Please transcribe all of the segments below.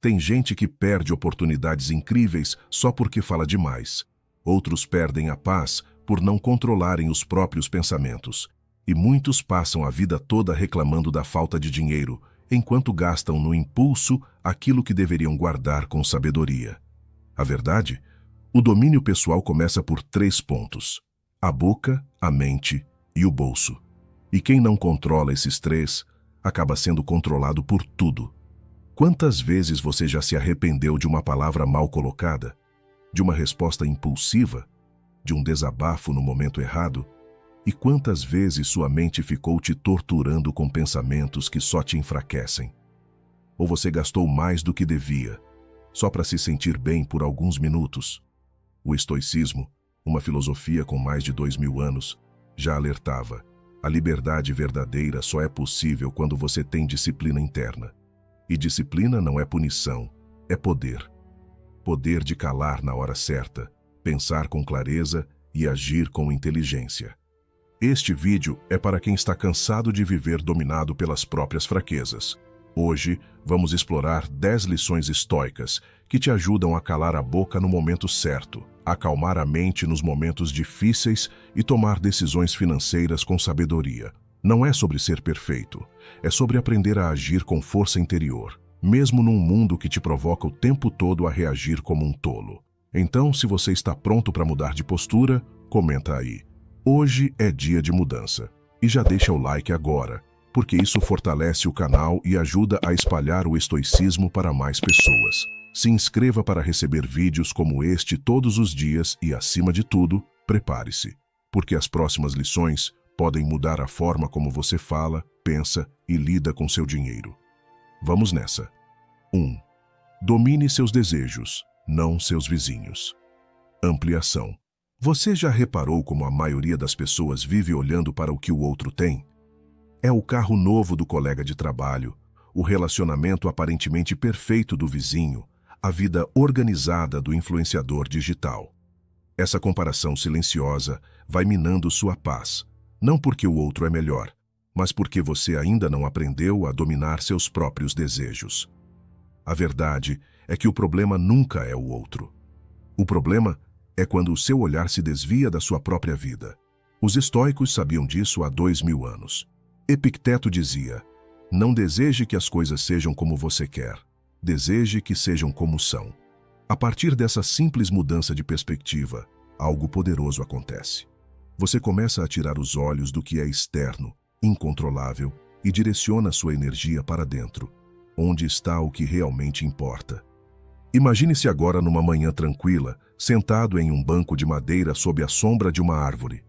Tem gente que perde oportunidades incríveis só porque fala demais. Outros perdem a paz por não controlarem os próprios pensamentos. E muitos passam a vida toda reclamando da falta de dinheiro, enquanto gastam no impulso aquilo que deveriam guardar com sabedoria. A verdade? O domínio pessoal começa por 3 pontos: a boca, a mente e o bolso. E quem não controla esses 3, acaba sendo controlado por tudo. Quantas vezes você já se arrependeu de uma palavra mal colocada? De uma resposta impulsiva? De um desabafo no momento errado? E quantas vezes sua mente ficou te torturando com pensamentos que só te enfraquecem? Ou você gastou mais do que devia, só para se sentir bem por alguns minutos? O estoicismo, uma filosofia com mais de 2000 anos, já alertava: a liberdade verdadeira só é possível quando você tem disciplina interna. E disciplina não é punição, é poder. Poder de calar na hora certa, pensar com clareza e agir com inteligência. Este vídeo é para quem está cansado de viver dominado pelas próprias fraquezas. Hoje, vamos explorar 10 lições estoicas que te ajudam a calar a boca no momento certo, acalmar a mente nos momentos difíceis e tomar decisões financeiras com sabedoria. Não é sobre ser perfeito, é sobre aprender a agir com força interior, mesmo num mundo que te provoca o tempo todo a reagir como um tolo. Então, se você está pronto para mudar de postura, comenta aí: hoje é dia de mudança. E já deixa o like agora, porque isso fortalece o canal e ajuda a espalhar o estoicismo para mais pessoas. Se inscreva para receber vídeos como este todos os dias e, acima de tudo, prepare-se, porque as próximas lições podem mudar a forma como você fala, pensa e lida com seu dinheiro. Vamos nessa. 1. Domine seus desejos, não seus vizinhos. Ampliação. Você já reparou como a maioria das pessoas vive olhando para o que o outro tem? É o carro novo do colega de trabalho, o relacionamento aparentemente perfeito do vizinho, a vida organizada do influenciador digital. Essa comparação silenciosa vai minando sua paz, não porque o outro é melhor, mas porque você ainda não aprendeu a dominar seus próprios desejos. A verdade é que o problema nunca é o outro. O problema é quando o seu olhar se desvia da sua própria vida. Os estoicos sabiam disso há 2000 anos. Epicteto dizia: não deseje que as coisas sejam como você quer, deseje que sejam como são. A partir dessa simples mudança de perspectiva, algo poderoso acontece. Você começa a tirar os olhos do que é externo, incontrolável, e direciona sua energia para dentro, onde está o que realmente importa. Imagine-se agora numa manhã tranquila, sentado em um banco de madeira sob a sombra de uma árvore.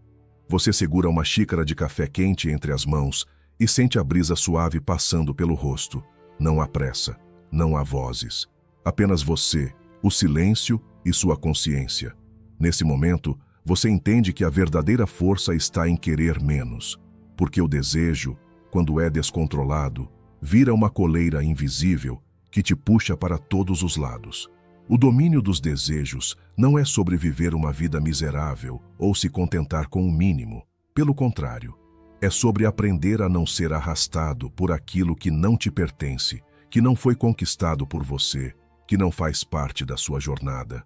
Você segura uma xícara de café quente entre as mãos e sente a brisa suave passando pelo rosto. Não há pressa, não há vozes. Apenas você, o silêncio e sua consciência. Nesse momento, você entende que a verdadeira força está em querer menos, porque o desejo, quando é descontrolado, vira uma coleira invisível que te puxa para todos os lados. O domínio dos desejos não é sobre viver uma vida miserável ou se contentar com o mínimo. Pelo contrário, é sobre aprender a não ser arrastado por aquilo que não te pertence, que não foi conquistado por você, que não faz parte da sua jornada.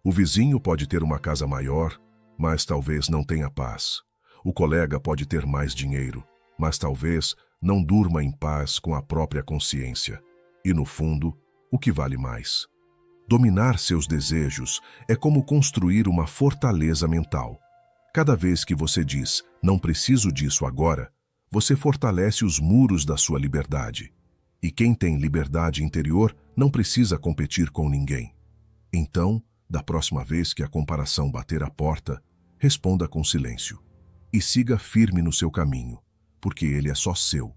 O vizinho pode ter uma casa maior, mas talvez não tenha paz. O colega pode ter mais dinheiro, mas talvez não durma em paz com a própria consciência. E no fundo, o que vale mais? Dominar seus desejos é como construir uma fortaleza mental. Cada vez que você diz, não preciso disso agora, você fortalece os muros da sua liberdade. E quem tem liberdade interior não precisa competir com ninguém. Então, da próxima vez que a comparação bater a porta, responda com silêncio. E siga firme no seu caminho, porque ele é só seu.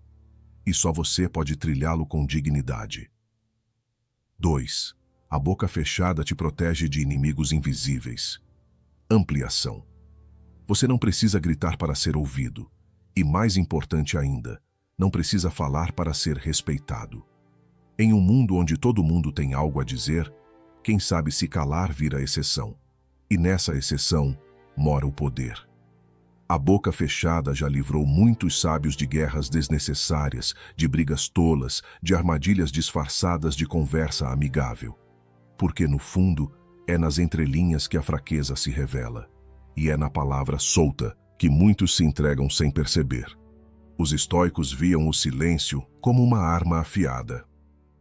E só você pode trilhá-lo com dignidade. 2. A boca fechada te protege de inimigos invisíveis. Ampliação. Você não precisa gritar para ser ouvido. E mais importante ainda, não precisa falar para ser respeitado. Em um mundo onde todo mundo tem algo a dizer, quem sabe se calar vira exceção. E nessa exceção mora o poder. A boca fechada já livrou muitos sábios de guerras desnecessárias, de brigas tolas, de armadilhas disfarçadas de conversa amigável. Porque, no fundo, é nas entrelinhas que a fraqueza se revela. E é na palavra solta que muitos se entregam sem perceber. Os estoicos viam o silêncio como uma arma afiada.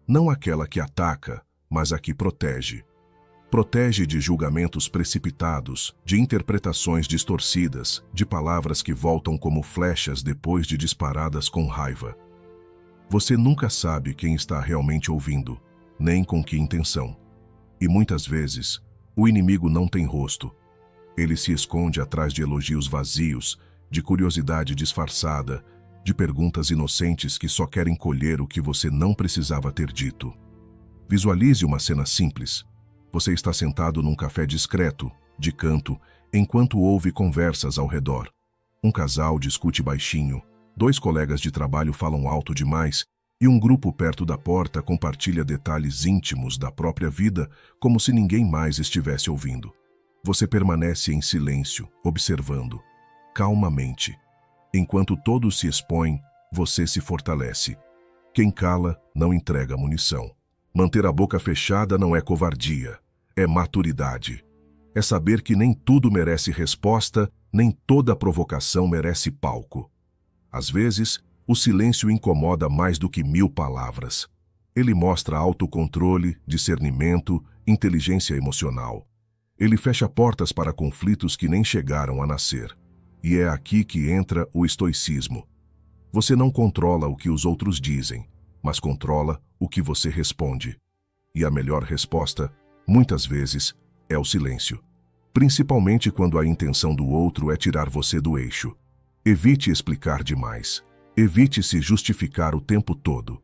Não aquela que ataca, mas a que protege. Protege de julgamentos precipitados, de interpretações distorcidas, de palavras que voltam como flechas depois de disparadas com raiva. Você nunca sabe quem está realmente ouvindo, nem com que intenção. E muitas vezes, o inimigo não tem rosto. Ele se esconde atrás de elogios vazios, de curiosidade disfarçada, de perguntas inocentes que só querem colher o que você não precisava ter dito. Visualize uma cena simples. Você está sentado num café discreto, de canto, enquanto ouve conversas ao redor. Um casal discute baixinho, 2 colegas de trabalho falam alto demais e um grupo perto da porta compartilha detalhes íntimos da própria vida como se ninguém mais estivesse ouvindo. Você permanece em silêncio, observando, calmamente. Enquanto todos se expõem, você se fortalece. Quem cala não entrega munição. Manter a boca fechada não é covardia, é maturidade. É saber que nem tudo merece resposta, nem toda provocação merece palco. Às vezes, o silêncio incomoda mais do que 1000 palavras. Ele mostra autocontrole, discernimento, inteligência emocional. Ele fecha portas para conflitos que nem chegaram a nascer. E é aqui que entra o estoicismo. Você não controla o que os outros dizem, mas controla o que você responde. E a melhor resposta, muitas vezes, é o silêncio. Principalmente quando a intenção do outro é tirar você do eixo. Evite explicar demais. Evite se justificar o tempo todo.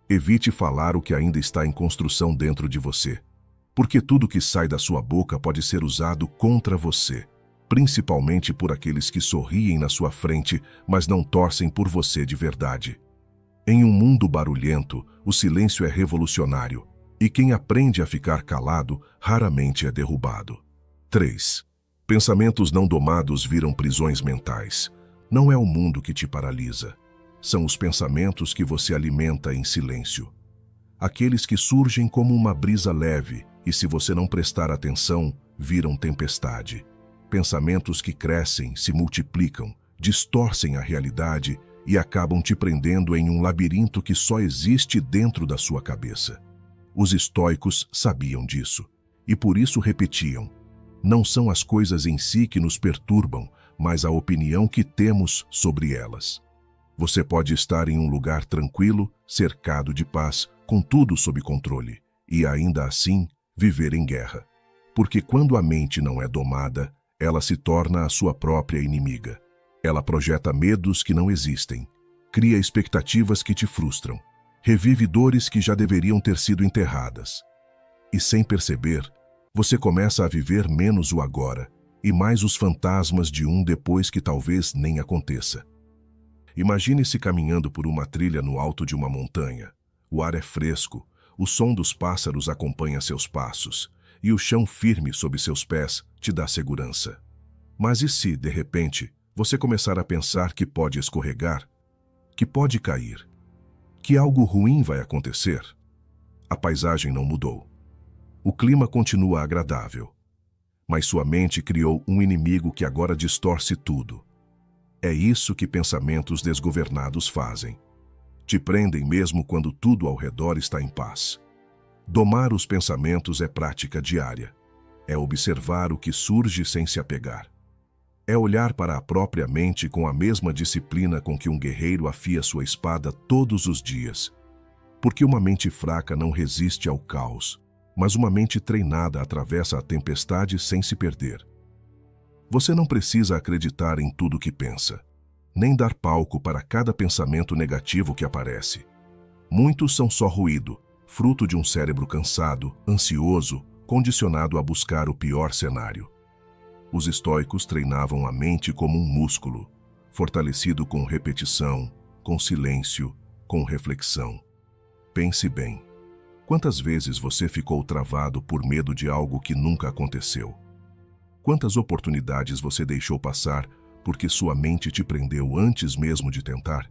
Evite falar o que ainda está em construção dentro de você. Porque tudo que sai da sua boca pode ser usado contra você. Principalmente por aqueles que sorriem na sua frente, mas não torcem por você de verdade. Em um mundo barulhento, o silêncio é revolucionário, e quem aprende a ficar calado raramente é derrubado. 3. Pensamentos não domados viram prisões mentais. Não é o mundo que te paralisa. São os pensamentos que você alimenta em silêncio. Aqueles que surgem como uma brisa leve e, se você não prestar atenção, viram tempestade. Pensamentos que crescem, se multiplicam, distorcem a realidade e acabam te prendendo em um labirinto que só existe dentro da sua cabeça. Os estoicos sabiam disso, e por isso repetiam: não são as coisas em si que nos perturbam, mas a opinião que temos sobre elas. Você pode estar em um lugar tranquilo, cercado de paz, com tudo sob controle, e ainda assim viver em guerra. Porque quando a mente não é domada, ela se torna a sua própria inimiga. Ela projeta medos que não existem, cria expectativas que te frustram, revive dores que já deveriam ter sido enterradas. E sem perceber, você começa a viver menos o agora e mais os fantasmas de um depois que talvez nem aconteça. Imagine-se caminhando por uma trilha no alto de uma montanha. O ar é fresco, o som dos pássaros acompanha seus passos, e o chão firme sob seus pés te dá segurança. Mas e se, de repente, você começar a pensar que pode escorregar, que pode cair, que algo ruim vai acontecer? A paisagem não mudou. O clima continua agradável. Mas sua mente criou um inimigo que agora distorce tudo. É isso que pensamentos desgovernados fazem. Te prendem mesmo quando tudo ao redor está em paz. Domar os pensamentos é prática diária. É observar o que surge sem se apegar. É olhar para a própria mente com a mesma disciplina com que um guerreiro afia sua espada todos os dias. Porque uma mente fraca não resiste ao caos, mas uma mente treinada atravessa a tempestade sem se perder. Você não precisa acreditar em tudo que pensa, nem dar palco para cada pensamento negativo que aparece. Muitos são só ruído, fruto de um cérebro cansado, ansioso, condicionado a buscar o pior cenário. Os estoicos treinavam a mente como um músculo, fortalecido com repetição, com silêncio, com reflexão. Pense bem. Quantas vezes você ficou travado por medo de algo que nunca aconteceu? Quantas oportunidades você deixou passar porque sua mente te prendeu antes mesmo de tentar?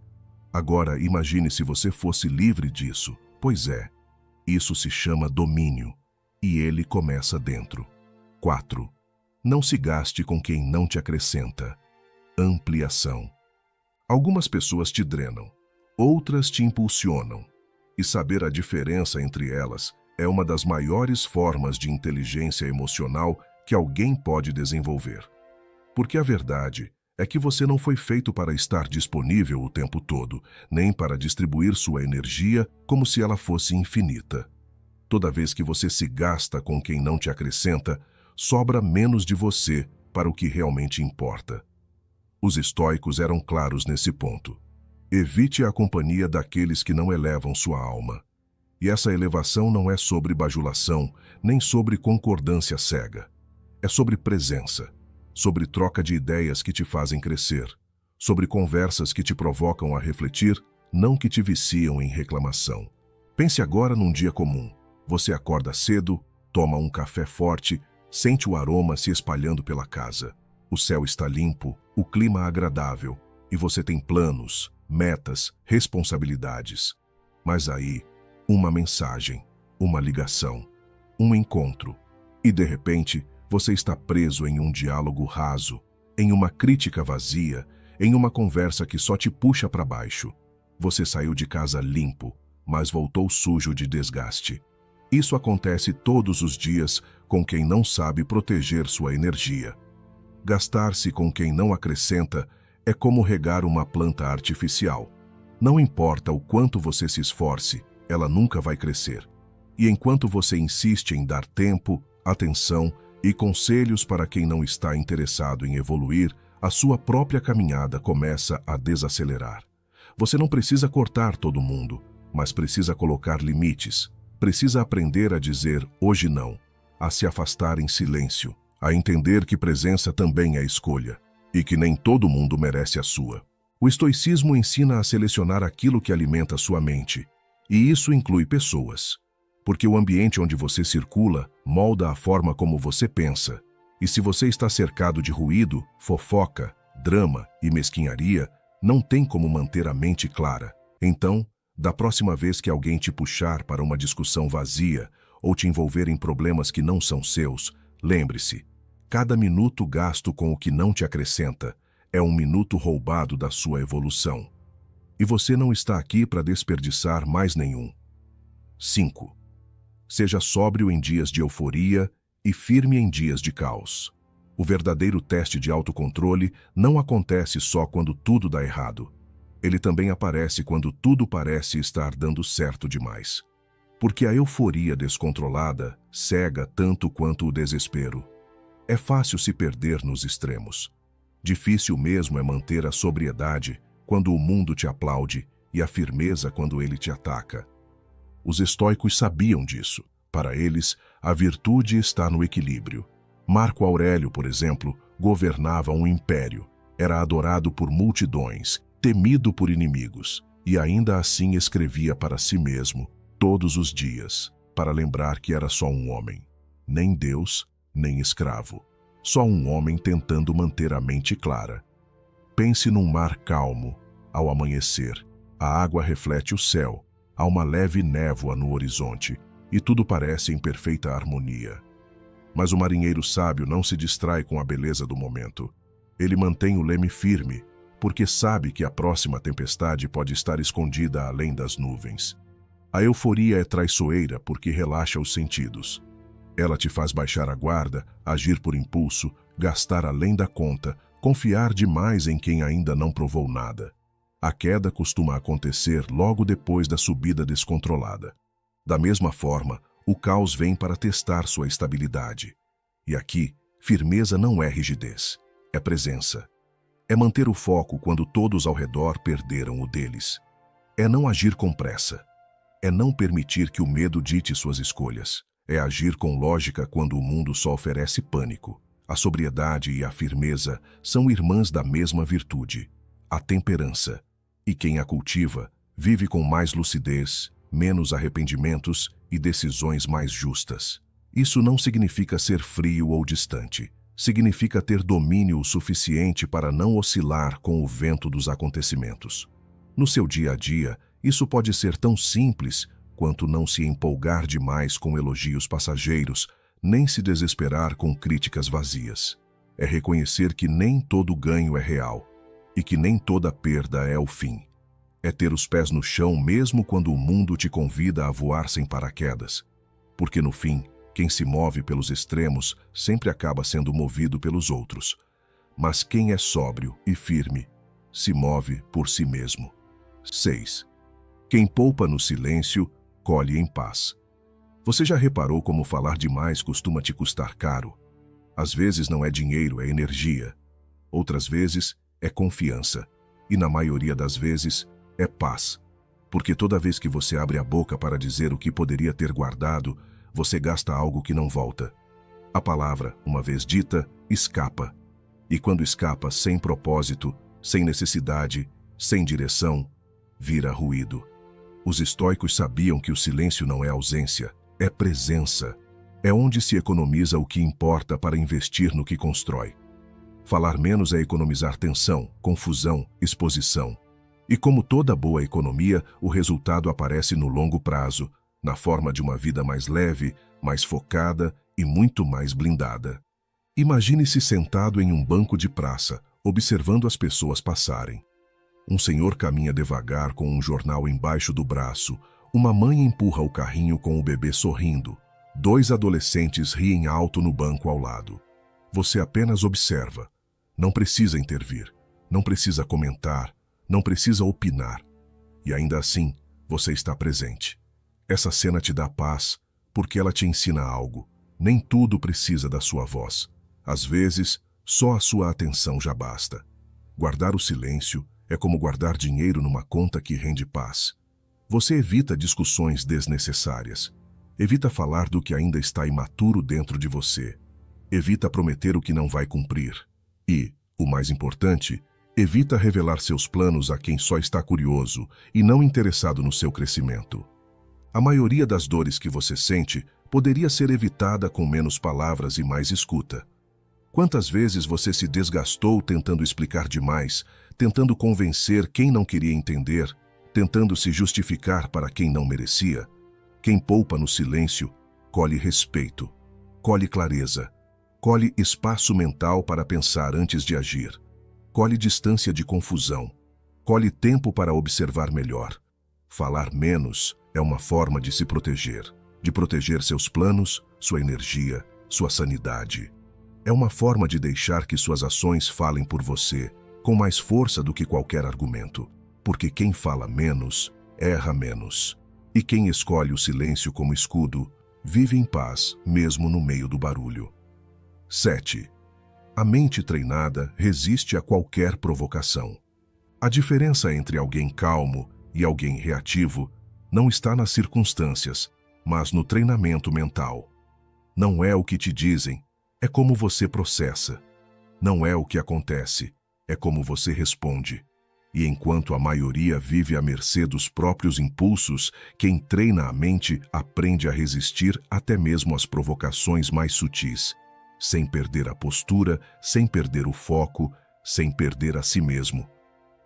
Agora imagine se você fosse livre disso. Pois é, isso se chama domínio, e ele começa dentro. 4. Não se gaste com quem não te acrescenta. Ampliação. Algumas pessoas te drenam, outras te impulsionam, e saber a diferença entre elas é uma das maiores formas de inteligência emocional que alguém pode desenvolver. Porque a verdade é que você não foi feito para estar disponível o tempo todo, nem para distribuir sua energia como se ela fosse infinita. Toda vez que você se gasta com quem não te acrescenta, sobra menos de você para o que realmente importa. Os estoicos eram claros nesse ponto. Evite a companhia daqueles que não elevam sua alma. E essa elevação não é sobre bajulação, nem sobre concordância cega. É sobre presença, sobre troca de ideias que te fazem crescer, sobre conversas que te provocam a refletir, não que te viciam em reclamação. Pense agora num dia comum. Você acorda cedo, toma um café forte, sente o aroma se espalhando pela casa. O céu está limpo, o clima agradável, e você tem planos, metas, responsabilidades. Mas aí, uma mensagem, uma ligação, um encontro, e de repente você está preso em um diálogo raso, em uma crítica vazia, em uma conversa que só te puxa para baixo. Você saiu de casa limpo, mas voltou sujo de desgaste. Isso acontece todos os dias com quem não sabe proteger sua energia. Gastar-se com quem não acrescenta é como regar uma planta artificial. Não importa o quanto você se esforce, ela nunca vai crescer. E enquanto você insiste em dar tempo, atenção e conselhos para quem não está interessado em evoluir, a sua própria caminhada começa a desacelerar. Você não precisa cortar todo mundo, mas precisa colocar limites. Precisa aprender a dizer hoje não, a se afastar em silêncio, a entender que presença também é escolha e que nem todo mundo merece a sua. O estoicismo ensina a selecionar aquilo que alimenta sua mente, e isso inclui pessoas, porque o ambiente onde você circula molda a forma como você pensa, e se você está cercado de ruído, fofoca, drama e mesquinharia, não tem como manter a mente clara. Então, da próxima vez que alguém te puxar para uma discussão vazia ou te envolver em problemas que não são seus, lembre-se, cada minuto gasto com o que não te acrescenta é um minuto roubado da sua evolução. E você não está aqui para desperdiçar mais nenhum. 5. Seja sóbrio em dias de euforia e firme em dias de caos. O verdadeiro teste de autocontrole não acontece só quando tudo dá errado. Ele também aparece quando tudo parece estar dando certo demais. Porque a euforia descontrolada cega tanto quanto o desespero. É fácil se perder nos extremos. Difícil mesmo é manter a sobriedade quando o mundo te aplaude e a firmeza quando ele te ataca. Os estoicos sabiam disso. Para eles, a virtude está no equilíbrio. Marco Aurélio, por exemplo, governava um império. Era adorado por multidões, temido por inimigos, e ainda assim escrevia para si mesmo, todos os dias, para lembrar que era só um homem. Nem Deus, nem escravo. Só um homem tentando manter a mente clara. Pense num mar calmo. Ao amanhecer, a água reflete o céu. Há uma leve névoa no horizonte, e tudo parece em perfeita harmonia. Mas o marinheiro sábio não se distrai com a beleza do momento. Ele mantém o leme firme, porque sabe que a próxima tempestade pode estar escondida além das nuvens. A euforia é traiçoeira porque relaxa os sentidos. Ela te faz baixar a guarda, agir por impulso, gastar além da conta, confiar demais em quem ainda não provou nada. A queda costuma acontecer logo depois da subida descontrolada. Da mesma forma, o caos vem para testar sua estabilidade. E aqui, firmeza não é rigidez, é presença. É manter o foco quando todos ao redor perderam o deles. É não agir com pressa. É não permitir que o medo dite suas escolhas. É agir com lógica quando o mundo só oferece pânico. A sobriedade e a firmeza são irmãs da mesma virtude, a temperança. E quem a cultiva vive com mais lucidez, menos arrependimentos e decisões mais justas. Isso não significa ser frio ou distante. significa ter domínio o suficiente para não oscilar com o vento dos acontecimentos. No seu dia a dia, isso pode ser tão simples quanto não se empolgar demais com elogios passageiros, nem se desesperar com críticas vazias. É reconhecer que nem todo ganho é real e que nem toda perda é o fim. É ter os pés no chão mesmo quando o mundo te convida a voar sem paraquedas. Porque no fim, quem se move pelos extremos sempre acaba sendo movido pelos outros. Mas quem é sóbrio e firme se move por si mesmo. 6. Quem poupa no silêncio, colhe em paz. Você já reparou como falar demais costuma te custar caro? Às vezes não é dinheiro, é energia. Outras vezes é confiança. E na maioria das vezes é paz. Porque toda vez que você abre a boca para dizer o que poderia ter guardado, você gasta algo que não volta. A palavra, uma vez dita, escapa. E quando escapa sem propósito, sem necessidade, sem direção, vira ruído. Os estoicos sabiam que o silêncio não é ausência, é presença. É onde se economiza o que importa para investir no que constrói. Falar menos é economizar tensão, confusão, exposição. E como toda boa economia, o resultado aparece no longo prazo, na forma de uma vida mais leve, mais focada e muito mais blindada. Imagine-se sentado em um banco de praça, observando as pessoas passarem. Um senhor caminha devagar com um jornal embaixo do braço, uma mãe empurra o carrinho com o bebê sorrindo. 2 adolescentes riem alto no banco ao lado. Você apenas observa. Não precisa intervir, não precisa comentar, não precisa opinar. E ainda assim, você está presente. Essa cena te dá paz, porque ela te ensina algo. Nem tudo precisa da sua voz. Às vezes, só a sua atenção já basta. Guardar o silêncio é como guardar dinheiro numa conta que rende paz. Você evita discussões desnecessárias. Evita falar do que ainda está imaturo dentro de você. Evita prometer o que não vai cumprir. E, o mais importante, evita revelar seus planos a quem só está curioso e não interessado no seu crescimento. A maioria das dores que você sente poderia ser evitada com menos palavras e mais escuta. Quantas vezes você se desgastou tentando explicar demais, tentando convencer quem não queria entender, tentando se justificar para quem não merecia? Quem poupa no silêncio, colhe respeito, colhe clareza, colhe espaço mental para pensar antes de agir, colhe distância de confusão, colhe tempo para observar melhor. Falar menos é uma forma de se proteger, de proteger seus planos, sua energia, sua sanidade. É uma forma de deixar que suas ações falem por você, com mais força do que qualquer argumento. Porque quem fala menos, erra menos. E quem escolhe o silêncio como escudo, vive em paz, mesmo no meio do barulho. 7. A mente treinada resiste a qualquer provocação. A diferença entre alguém calmo e alguém reativo não está nas circunstâncias, mas no treinamento mental. Não é o que te dizem, é como você processa. Não é o que acontece, é como você responde. E enquanto a maioria vive à mercê dos próprios impulsos, quem treina a mente aprende a resistir até mesmo às provocações mais sutis, sem perder a postura, sem perder o foco, sem perder a si mesmo.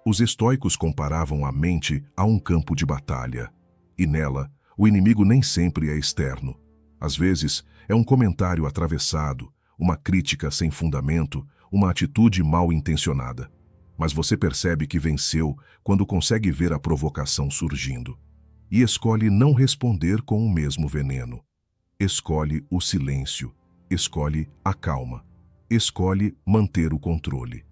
Os estoicos comparavam a mente a um campo de batalha. E nela, o inimigo nem sempre é externo. Às vezes, é um comentário atravessado, uma crítica sem fundamento, uma atitude mal intencionada. Mas você percebe que venceu quando consegue ver a provocação surgindo. E escolhe não responder com o mesmo veneno. Escolhe o silêncio, escolhe a calma, escolhe manter o controle.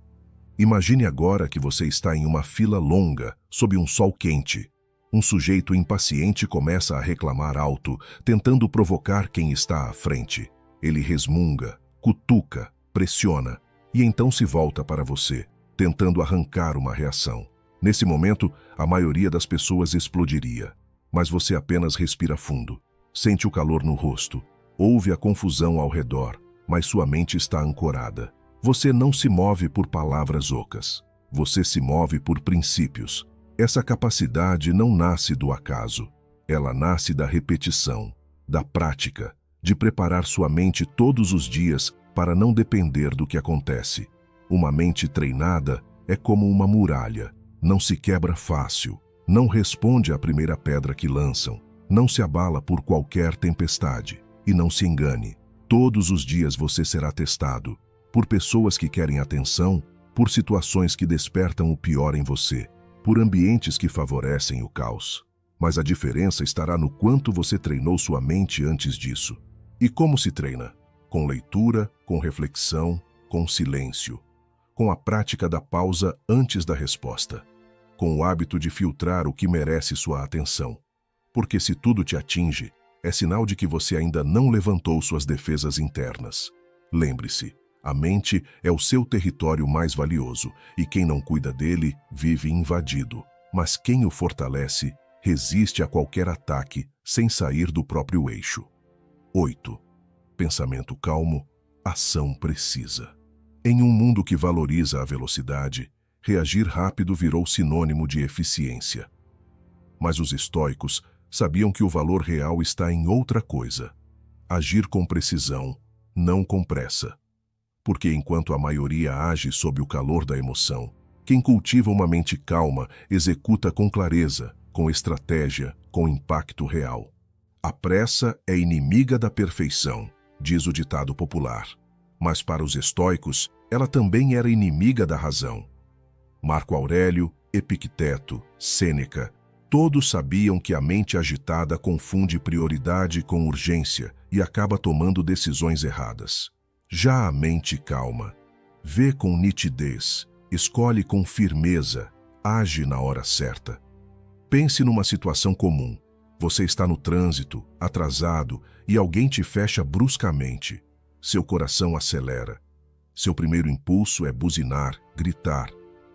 Imagine agora que você está em uma fila longa, sob um sol quente. Um sujeito impaciente começa a reclamar alto, tentando provocar quem está à frente. Ele resmunga, cutuca, pressiona, e então se volta para você, tentando arrancar uma reação. Nesse momento, a maioria das pessoas explodiria. Mas você apenas respira fundo, sente o calor no rosto, ouve a confusão ao redor, mas sua mente está ancorada. Você não se move por palavras ocas. Você se move por princípios. Essa capacidade não nasce do acaso. Ela nasce da repetição, da prática, de preparar sua mente todos os dias para não depender do que acontece. Uma mente treinada é como uma muralha. Não se quebra fácil, não responde à primeira pedra que lançam, não se abala por qualquer tempestade. E não se engane, todos os dias você será testado por pessoas que querem atenção, por situações que despertam o pior em você, por ambientes que favorecem o caos. Mas a diferença estará no quanto você treinou sua mente antes disso. E como se treina? Com leitura, com reflexão, com silêncio, com a prática da pausa antes da resposta, com o hábito de filtrar o que merece sua atenção. Porque se tudo te atinge, é sinal de que você ainda não levantou suas defesas internas. Lembre-se, a mente é o seu território mais valioso e quem não cuida dele vive invadido. Mas quem o fortalece resiste a qualquer ataque sem sair do próprio eixo. 8. Pensamento calmo, ação precisa. Em um mundo que valoriza a velocidade, reagir rápido virou sinônimo de eficiência. Mas os estoicos sabiam que o valor real está em outra coisa: agir com precisão, não com pressa. Porque enquanto a maioria age sob o calor da emoção, quem cultiva uma mente calma executa com clareza, com estratégia, com impacto real. A pressa é inimiga da perfeição, diz o ditado popular. Mas para os estoicos, ela também era inimiga da razão. Marco Aurélio, Epicteto, Sêneca, todos sabiam que a mente agitada confunde prioridade com urgência e acaba tomando decisões erradas. Já a mente calma vê com nitidez, escolhe com firmeza, age na hora certa. Pense numa situação comum. Você está no trânsito, atrasado, e alguém te fecha bruscamente. Seu coração acelera. Seu primeiro impulso é buzinar, gritar,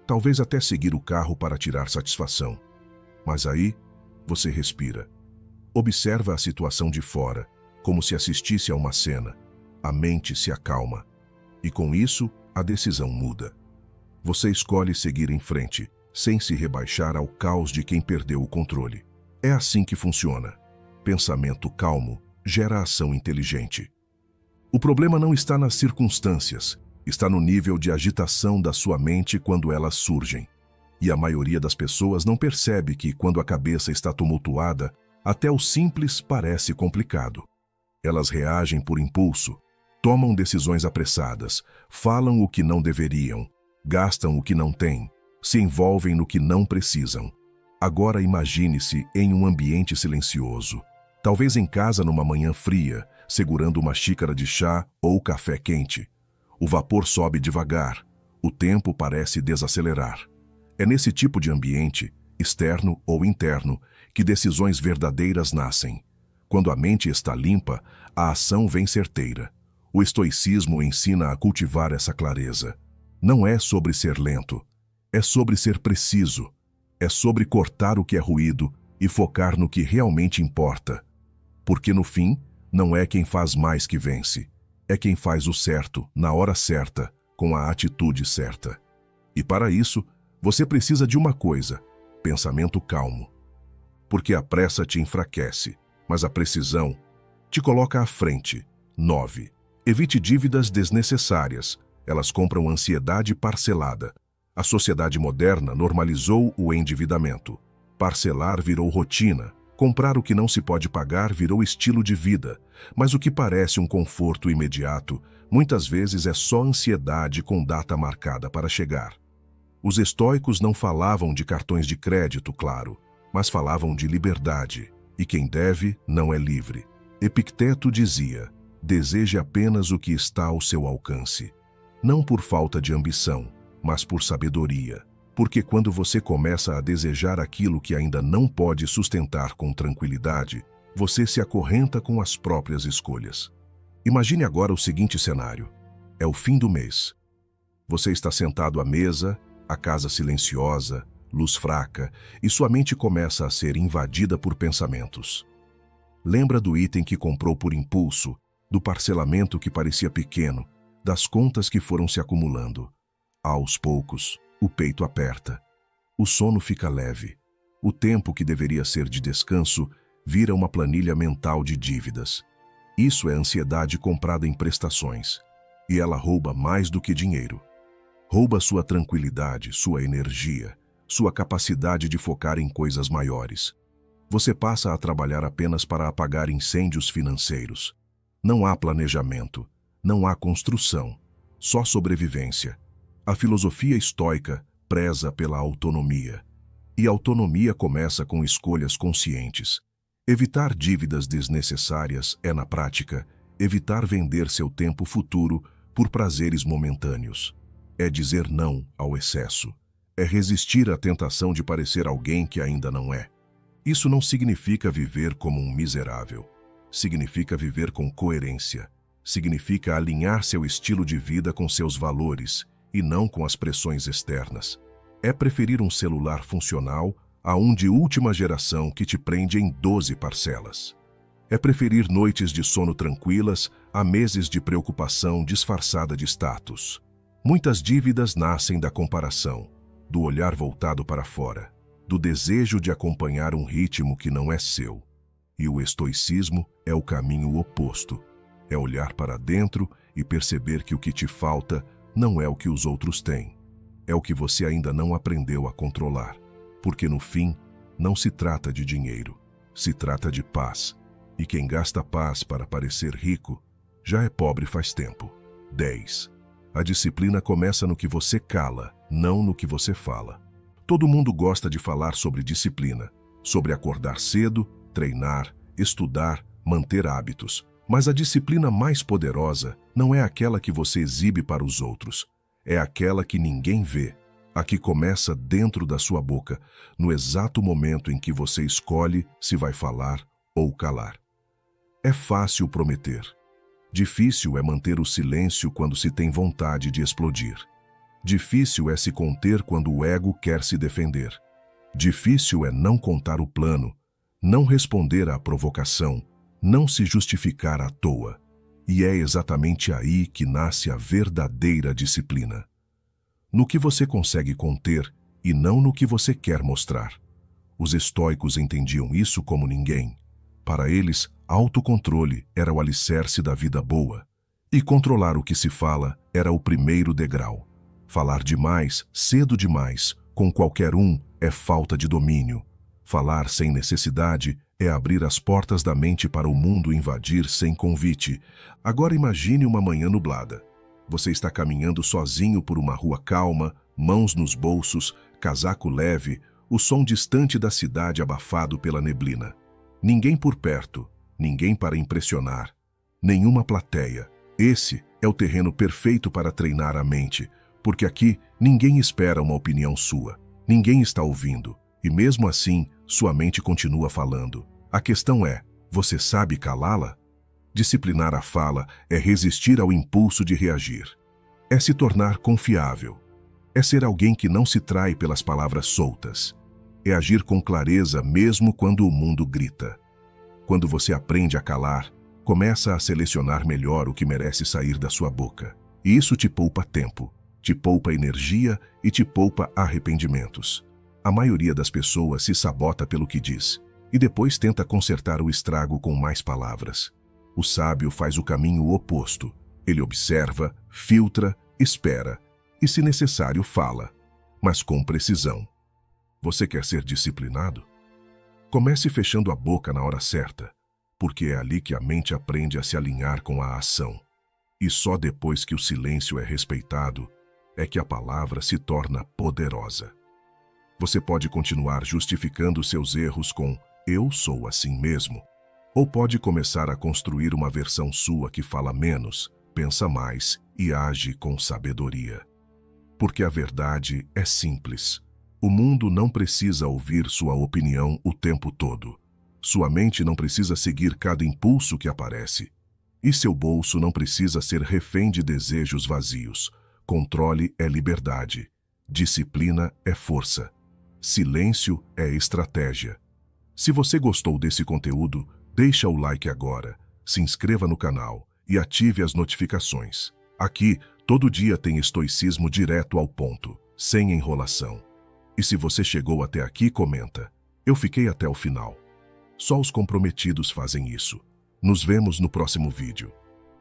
talvez até seguir o carro para tirar satisfação. Mas aí, você respira. Observa a situação de fora, como se assistisse a uma cena. A mente se acalma. E com isso, a decisão muda. Você escolhe seguir em frente, sem se rebaixar ao caos de quem perdeu o controle. É assim que funciona. Pensamento calmo gera ação inteligente. O problema não está nas circunstâncias, está no nível de agitação da sua mente quando elas surgem. E a maioria das pessoas não percebe que, quando a cabeça está tumultuada, até o simples parece complicado. Elas reagem por impulso, tomam decisões apressadas, falam o que não deveriam, gastam o que não têm, se envolvem no que não precisam. Agora imagine-se em um ambiente silencioso, talvez em casa numa manhã fria, segurando uma xícara de chá ou café quente. O vapor sobe devagar, o tempo parece desacelerar. É nesse tipo de ambiente, externo ou interno, que decisões verdadeiras nascem. Quando a mente está limpa, a ação vem certeira. O estoicismo ensina a cultivar essa clareza. Não é sobre ser lento, é sobre ser preciso. É sobre cortar o que é ruído e focar no que realmente importa. Porque no fim, não é quem faz mais que vence. É quem faz o certo, na hora certa, com a atitude certa. E para isso, você precisa de uma coisa: pensamento calmo. Porque a pressa te enfraquece, mas a precisão te coloca à frente. 9. Evite dívidas desnecessárias. Elas compram ansiedade parcelada. A sociedade moderna normalizou o endividamento. Parcelar virou rotina. Comprar o que não se pode pagar virou estilo de vida. Mas o que parece um conforto imediato, muitas vezes é só ansiedade com data marcada para chegar. Os estoicos não falavam de cartões de crédito, claro, mas falavam de liberdade. E quem deve não é livre. Epicteto dizia: deseje apenas o que está ao seu alcance. Não por falta de ambição, mas por sabedoria. Porque quando você começa a desejar aquilo que ainda não pode sustentar com tranquilidade, você se acorrenta com as próprias escolhas. Imagine agora o seguinte cenário. É o fim do mês. Você está sentado à mesa, a casa silenciosa, luz fraca, e sua mente começa a ser invadida por pensamentos. Lembra do item que comprou por impulso, do parcelamento que parecia pequeno, das contas que foram se acumulando. Aos poucos, o peito aperta. O sono fica leve. O tempo que deveria ser de descanso vira uma planilha mental de dívidas. Isso é ansiedade comprada em prestações. e ela rouba mais do que dinheiro. Rouba sua tranquilidade, sua energia, sua capacidade de focar em coisas maiores. Você passa a trabalhar apenas para apagar incêndios financeiros. Não há planejamento, não há construção, só sobrevivência. A filosofia estoica preza pela autonomia. E a autonomia começa com escolhas conscientes. Evitar dívidas desnecessárias é, na prática, evitar vender seu tempo futuro por prazeres momentâneos. É dizer não ao excesso. É resistir à tentação de parecer alguém que ainda não é. Isso não significa viver como um miserável. Significa viver com coerência. Significa alinhar seu estilo de vida com seus valores e não com as pressões externas. É preferir um celular funcional a um de última geração que te prende em 12 parcelas. É preferir noites de sono tranquilas a meses de preocupação disfarçada de status. Muitas dívidas nascem da comparação, do olhar voltado para fora, do desejo de acompanhar um ritmo que não é seu. E o estoicismo é o caminho oposto. É olhar para dentro e perceber que o que te falta não é o que os outros têm. É o que você ainda não aprendeu a controlar. Porque no fim, não se trata de dinheiro, se trata de paz. E quem gasta paz para parecer rico, já é pobre faz tempo. 10. A disciplina começa no que você cala, não no que você fala. Todo mundo gosta de falar sobre disciplina, sobre acordar cedo, treinar, estudar, manter hábitos. Mas a disciplina mais poderosa não é aquela que você exibe para os outros. É aquela que ninguém vê, a que começa dentro da sua boca, no exato momento em que você escolhe se vai falar ou calar. É fácil prometer. Difícil é manter o silêncio quando se tem vontade de explodir. Difícil é se conter quando o ego quer se defender. Difícil é não contar o plano, não responder à provocação, não se justificar à toa. E é exatamente aí que nasce a verdadeira disciplina. No que você consegue conter e não no que você quer mostrar. Os estoicos entendiam isso como ninguém. Para eles, autocontrole era o alicerce da vida boa. E controlar o que se fala era o primeiro degrau. Falar demais, cedo demais, com qualquer um, é falta de domínio. Falar sem necessidade é abrir as portas da mente para o mundo invadir sem convite. Agora imagine uma manhã nublada. Você está caminhando sozinho por uma rua calma, mãos nos bolsos, casaco leve, o som distante da cidade abafado pela neblina. Ninguém por perto, ninguém para impressionar, nenhuma plateia. Esse é o terreno perfeito para treinar a mente, porque aqui ninguém espera uma opinião sua, ninguém está ouvindo, e mesmo assim sua mente continua falando. A questão é, você sabe calá-la? Disciplinar a fala é resistir ao impulso de reagir. É se tornar confiável. É ser alguém que não se trai pelas palavras soltas. É agir com clareza mesmo quando o mundo grita. Quando você aprende a calar, começa a selecionar melhor o que merece sair da sua boca. E isso te poupa tempo, te poupa energia e te poupa arrependimentos. A maioria das pessoas se sabota pelo que diz e depois tenta consertar o estrago com mais palavras. O sábio faz o caminho oposto. Ele observa, filtra, espera e, se necessário, fala, mas com precisão. Você quer ser disciplinado? Comece fechando a boca na hora certa, porque é ali que a mente aprende a se alinhar com a ação. E só depois que o silêncio é respeitado, é que a palavra se torna poderosa. Você pode continuar justificando seus erros com "eu sou assim mesmo", ou pode começar a construir uma versão sua que fala menos, pensa mais e age com sabedoria. Porque a verdade é simples. O mundo não precisa ouvir sua opinião o tempo todo. Sua mente não precisa seguir cada impulso que aparece. E seu bolso não precisa ser refém de desejos vazios. Controle é liberdade. Disciplina é força. Silêncio é estratégia. Se você gostou desse conteúdo, deixa o like agora, se inscreva no canal e ative as notificações. Aqui, todo dia tem estoicismo direto ao ponto, sem enrolação. E se você chegou até aqui, comenta: "Eu fiquei até o final". Só os comprometidos fazem isso. Nos vemos no próximo vídeo.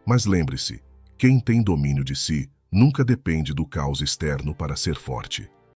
Mas lembre-se, Quem tem domínio de si nunca depende do caos externo para ser forte.